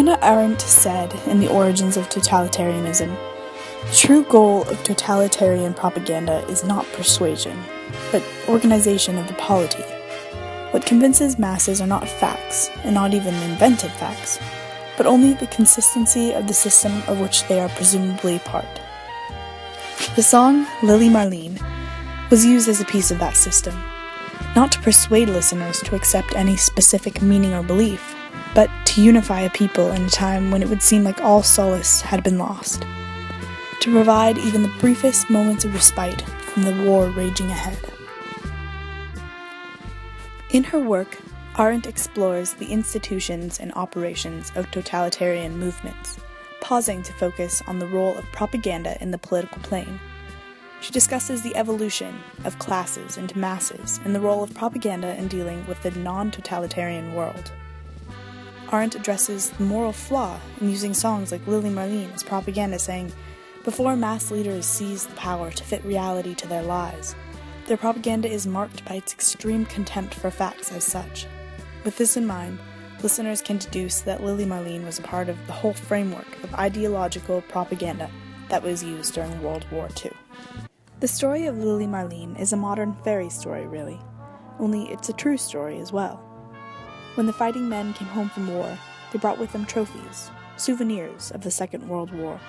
Hannah Arendt said in The Origins of Totalitarianism, "The true goal of totalitarian propaganda is not persuasion, but organization of the polity. What convinces masses are not facts, and not even invented facts, but only the consistency of the system of which they are presumably part." The song Lily Marlene was used as a piece of that system, not to persuade listeners to accept any specific meaning or belief, but to unify a people in a time when it would seem like all solace had been lost, to provide even the briefest moments of respite from the war raging ahead. In her work, Arendt explores the institutions and operations of totalitarian movements, pausing to focus on the role of propaganda in the political plane. She discusses the evolution of classes into masses and the role of propaganda in dealing with the non-totalitarian world. Arendt addresses the moral flaw in using songs like Lily Marlene as propaganda, saying, before mass leaders seize the power to fit reality to their lies, their propaganda is marked by its extreme contempt for facts as such. With this in mind, listeners can deduce that Lily Marlene was a part of the whole framework of ideological propaganda that was used during World War II. The story of Lily Marlene is a modern fairy story, really, only it's a true story as well. When the fighting men came home from war, they brought with them trophies, souvenirs of the Second World War.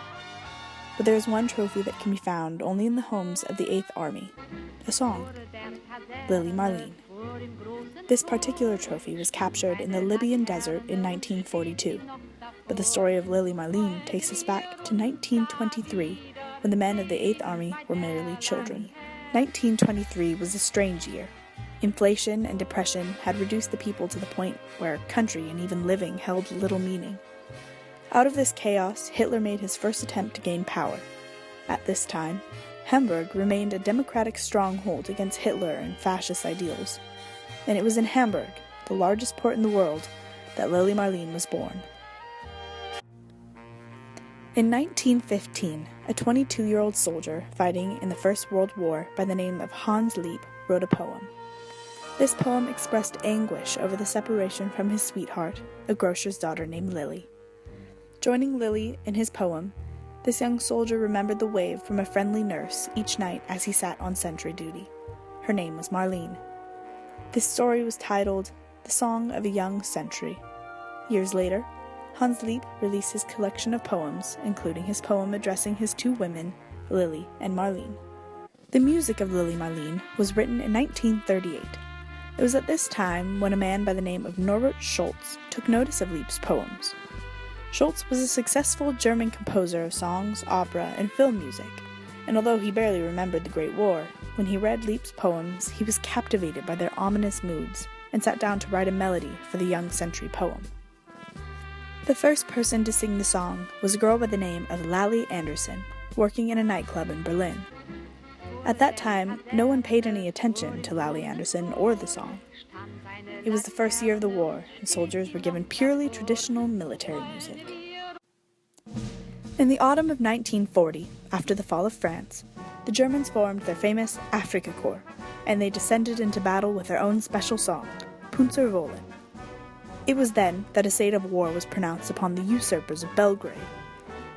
But there is one trophy that can be found only in the homes of the 8th Army, a song, Lily Marlene. This particular trophy was captured in the Libyan desert in 1942, but the story of Lily Marlene takes us back to 1923, when the men of the 8th Army were merely children. 1923 was a strange year. Inflation and depression had reduced the people to the point where country and even living held little meaning. Out of this chaos, Hitler made his first attempt to gain power. At this time, Hamburg remained a democratic stronghold against Hitler and fascist ideals. And it was in Hamburg, the largest port in the world, that Lily Marlene was born. In 1915, a 22-year-old soldier fighting in the First World War by the name of Hans Liep wrote a poem. This poem expressed anguish over the separation from his sweetheart, a grocer's daughter named Lily. Joining Lily in his poem, this young soldier remembered the wave from a friendly nurse each night as he sat on sentry duty. Her name was Marlene. This story was titled The Song of a Young Sentry. Years later, Hans Liep released his collection of poems, including his poem addressing his two women, Lily and Marlene. The music of Lily Marlene was written in 1938. It was at this time when a man by the name of Norbert Schultz took notice of Liep's poems. Schultz was a successful German composer of songs, opera, and film music, and although he barely remembered the Great War, when he read Liep's poems, he was captivated by their ominous moods and sat down to write a melody for the young sentry poem. The first person to sing the song was a girl by the name of Lally Anderson, working in a nightclub in Berlin. At that time, no one paid any attention to Lally Anderson or the song. It was the first year of the war, and soldiers were given purely traditional military music. In the autumn of 1940, after the fall of France, the Germans formed their famous Afrika Korps, and they descended into battle with their own special song, Panzerwollen. It was then that a state of war was pronounced upon the usurpers of Belgrade.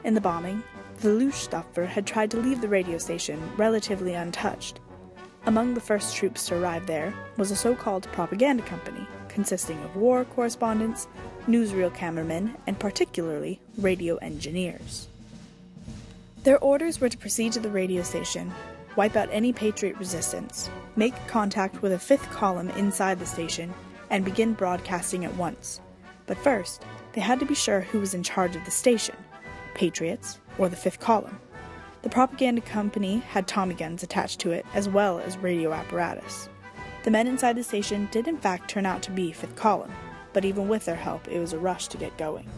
In the bombing, the Luftwaffe had tried to leave the radio station relatively untouched. Among the first troops to arrive there was a so-called propaganda company, consisting of war correspondents, newsreel cameramen, and particularly radio engineers. Their orders were to proceed to the radio station, wipe out any Patriot resistance, make contact with a fifth column inside the station, and begin broadcasting at once. But first, they had to be sure who was in charge of the station, Patriots or the fifth column. The propaganda company had Tommy guns attached to it as well as radio apparatus. The men inside the station did in fact turn out to be fifth column, but even with their help it was a rush to get going.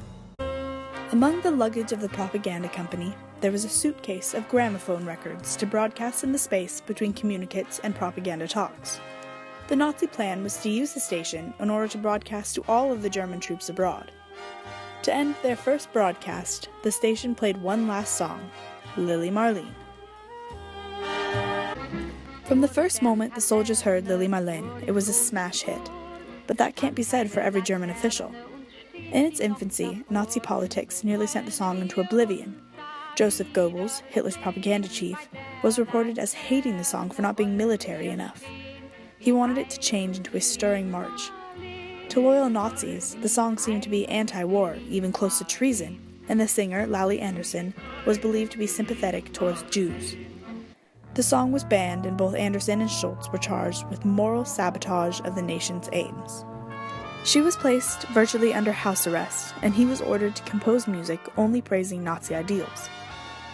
Among the luggage of the propaganda company, there was a suitcase of gramophone records to broadcast in the space between communicates and propaganda talks. The Nazi plan was to use the station in order to broadcast to all of the German troops abroad. To end their first broadcast, the station played one last song, Lily Marlene. From the first moment the soldiers heard Lily Marlene, it was a smash hit. But that can't be said for every German official. In its infancy, Nazi politics nearly sent the song into oblivion. Joseph Goebbels, Hitler's propaganda chief, was reported as hating the song for not being military enough. He wanted it to change into a stirring march. To loyal Nazis, the song seemed to be anti-war, even close to treason, and the singer, Lally Anderson, was believed to be sympathetic towards Jews. The song was banned, and both Anderson and Schultz were charged with moral sabotage of the nation's aims. She was placed virtually under house arrest, and he was ordered to compose music only praising Nazi ideals.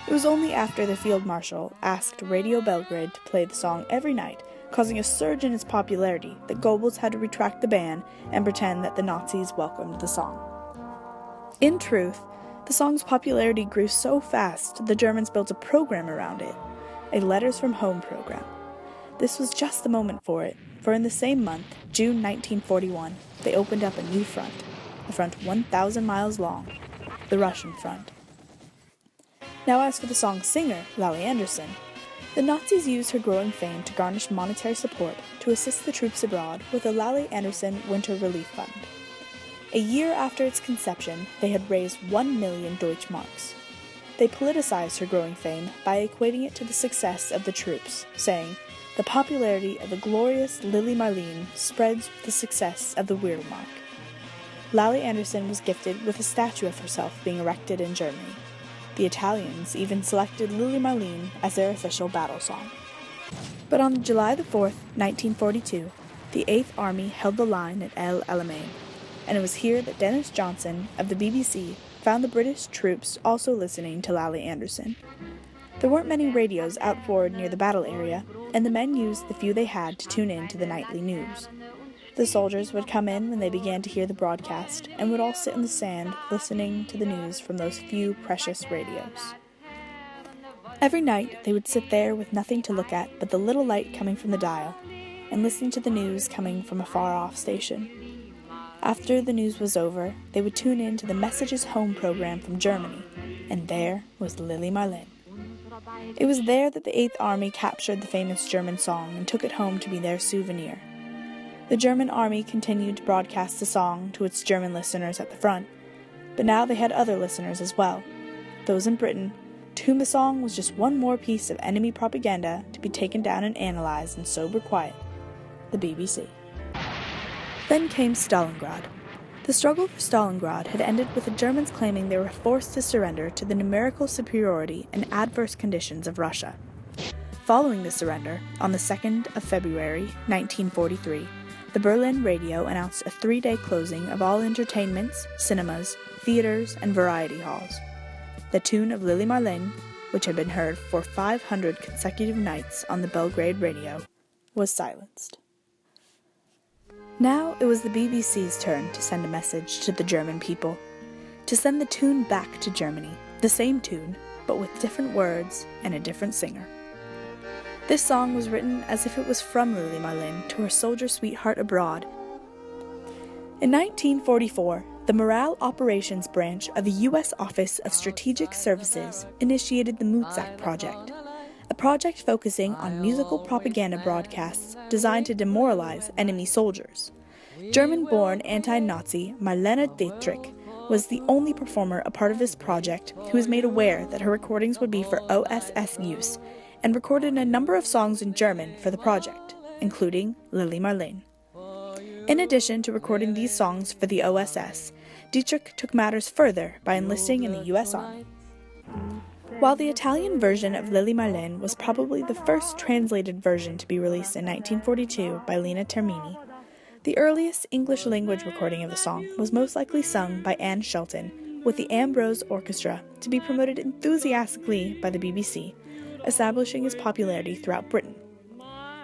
It was only after the field marshal asked Radio Belgrade to play the song every night, causing a surge in its popularity, that Goebbels had to retract the ban and pretend that the Nazis welcomed the song. In truth, the song's popularity grew so fast the Germans built a program around it, a Letters from Home program. This was just the moment for it, for in the same month, June 1941, they opened up a new front, a front 1,000 miles long, the Russian front. Now as for the song's singer, Lally Anderson, the Nazis used her growing fame to garnish monetary support to assist the troops abroad with the Lally Anderson Winter Relief Fund. A year after its conception, they had raised 1 million Deutschmarks. They politicized her growing fame by equating it to the success of the troops, saying, "The popularity of the glorious Lili Marleen spreads with the success of the Wehrmacht." Lally Anderson was gifted with a statue of herself being erected in Germany. The Italians even selected Lili Marleen as their official battle song. But on July 4th, 1942, the 8th Army held the line at El Alamein, and it was here that Dennis Johnson of the BBC found the British troops also listening to Lally Anderson. There weren't many radios out forward near the battle area, and the men used the few they had to tune in to the nightly news. The soldiers would come in when they began to hear the broadcast, and would all sit in the sand listening to the news from those few precious radios. Every night they would sit there with nothing to look at but the little light coming from the dial, and listening to the news coming from a far-off station. After the news was over, they would tune in to the Messages Home program from Germany, and there was Lili Marleen. It was there that the 8th Army captured the famous German song and took it home to be their souvenir. The German army continued to broadcast the song to its German listeners at the front, but now they had other listeners as well, those in Britain, to whom the song was just one more piece of enemy propaganda to be taken down and analyzed in sober quiet, the BBC. Then came Stalingrad. The struggle for Stalingrad had ended with the Germans claiming they were forced to surrender to the numerical superiority and adverse conditions of Russia. Following the surrender, on the 2nd of February, 1943, the Berlin radio announced a 3-day closing of all entertainments, cinemas, theaters, and variety halls. The tune of Lili Marleen, which had been heard for 500 consecutive nights on the Belgrade radio, was silenced. Now it was the BBC's turn to send a message to the German people, to send the tune back to Germany, the same tune, but with different words and a different singer. This song was written as if it was from Lili Marleen to her soldier sweetheart abroad. In 1944, the Morale Operations Branch of the U.S. Office of Strategic Services initiated the Muzak Project, a project focusing on musical propaganda broadcasts designed to demoralize enemy soldiers. German-born anti-Nazi Marlene Dietrich was the only performer a part of this project who was made aware that her recordings would be for OSS use, and recorded a number of songs in German for the project, including Lili Marleen. In addition to recording these songs for the OSS, Dietrich took matters further by enlisting in the U.S. Army. While the Italian version of Lili Marleen was probably the first translated version to be released in 1942 by Lina Termini, the earliest English-language recording of the song was most likely sung by Anne Shelton with the Ambrose Orchestra to be promoted enthusiastically by the BBC, establishing its popularity throughout Britain.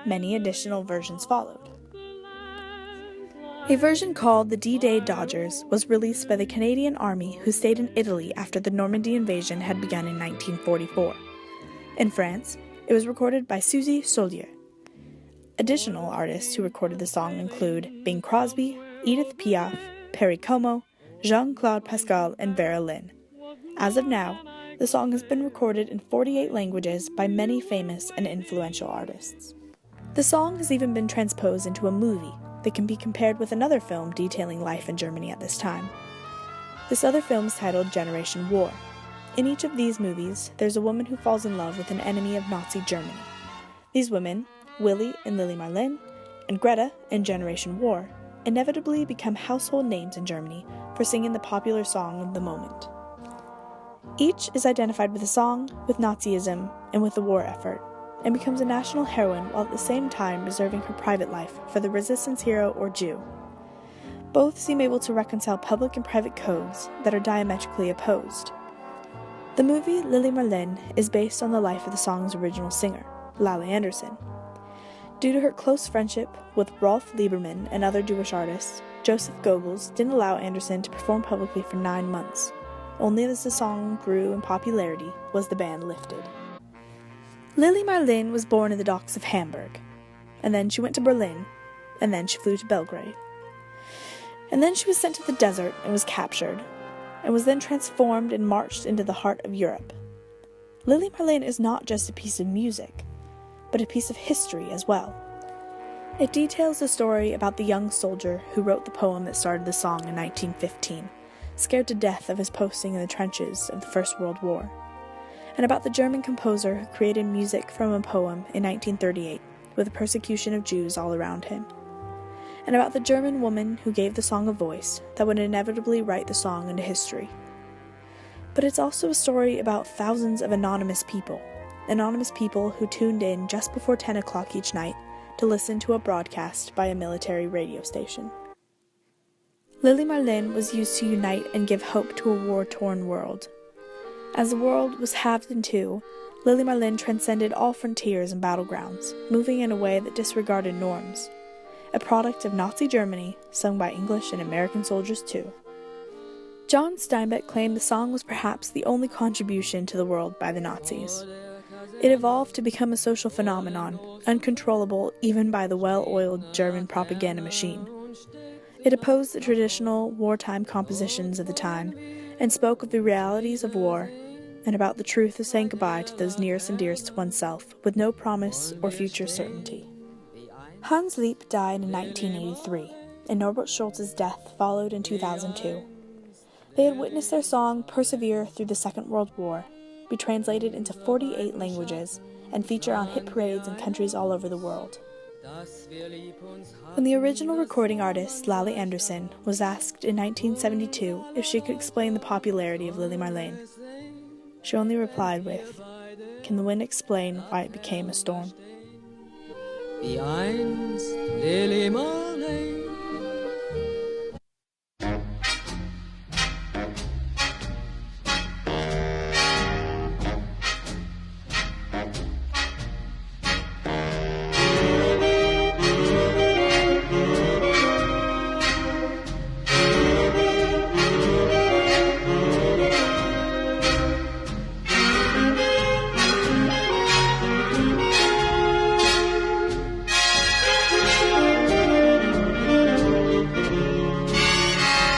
Many additional versions followed. A version called the D-Day Dodgers was released by the Canadian Army, who stayed in Italy after the Normandy invasion had begun in 1944. In France, it was recorded by Suzy Solier. Additional artists who recorded the song include Bing Crosby, Edith Piaf, Perry Como, Jean-Claude Pascal, and Vera Lynn. As of now, the song has been recorded in 48 languages by many famous and influential artists. The song has even been transposed into a movie that can be compared with another film detailing life in Germany at this time. This other film is titled Generation War. In each of these movies, there's a woman who falls in love with an enemy of Nazi Germany. These women, Willy and Lili Marleen, and Greta in Generation War, inevitably become household names in Germany for singing the popular song of the moment. Each is identified with a song, with Nazism, and with the war effort, and becomes a national heroine while at the same time reserving her private life for the resistance hero or Jew. Both seem able to reconcile public and private codes that are diametrically opposed. The movie Lili Marleen is based on the life of the song's original singer, Lali Anderson. Due to her close friendship with Rolf Lieberman and other Jewish artists, Joseph Goebbels didn't allow Anderson to perform publicly for 9 months. Only as the song grew in popularity was the ban lifted. Lili Marleen was born in the docks of Hamburg, and then she went to Berlin, and then she flew to Belgrade. And then she was sent to the desert and was captured, and was then transformed and marched into the heart of Europe. Lili Marleen is not just a piece of music, but a piece of history as well. It details the story about the young soldier who wrote the poem that started the song in 1915, scared to death of his posting in the trenches of the First World War, and about the German composer who created music from a poem in 1938 with the persecution of Jews all around him, and about the German woman who gave the song a voice that would inevitably write the song into history. But it's also a story about thousands of anonymous people who tuned in just before 10 o'clock each night to listen to a broadcast by a military radio station. Lili Marleen was used to unite and give hope to a war-torn world. As the world was halved in two, Lili Marleen transcended all frontiers and battlegrounds, moving in a way that disregarded norms. A product of Nazi Germany, sung by English and American soldiers too. John Steinbeck claimed the song was perhaps the only contribution to the world by the Nazis. It evolved to become a social phenomenon, uncontrollable even by the well-oiled German propaganda machine. It opposed the traditional wartime compositions of the time, and spoke of the realities of war, and about the truth of saying goodbye to those nearest and dearest to oneself, with no promise or future certainty. Hans Liep died in 1983, and Norbert Schultz's death followed in 2002. They had witnessed their song persevere through the Second World War, be translated into 48 languages, and feature on hit parades in countries all over the world. When the original recording artist, Lali Anderson, was asked in 1972 if she could explain the popularity of Lili Marleen, she only replied with, "Can the wind explain why it became a storm?" Wie einst Lili Marleen.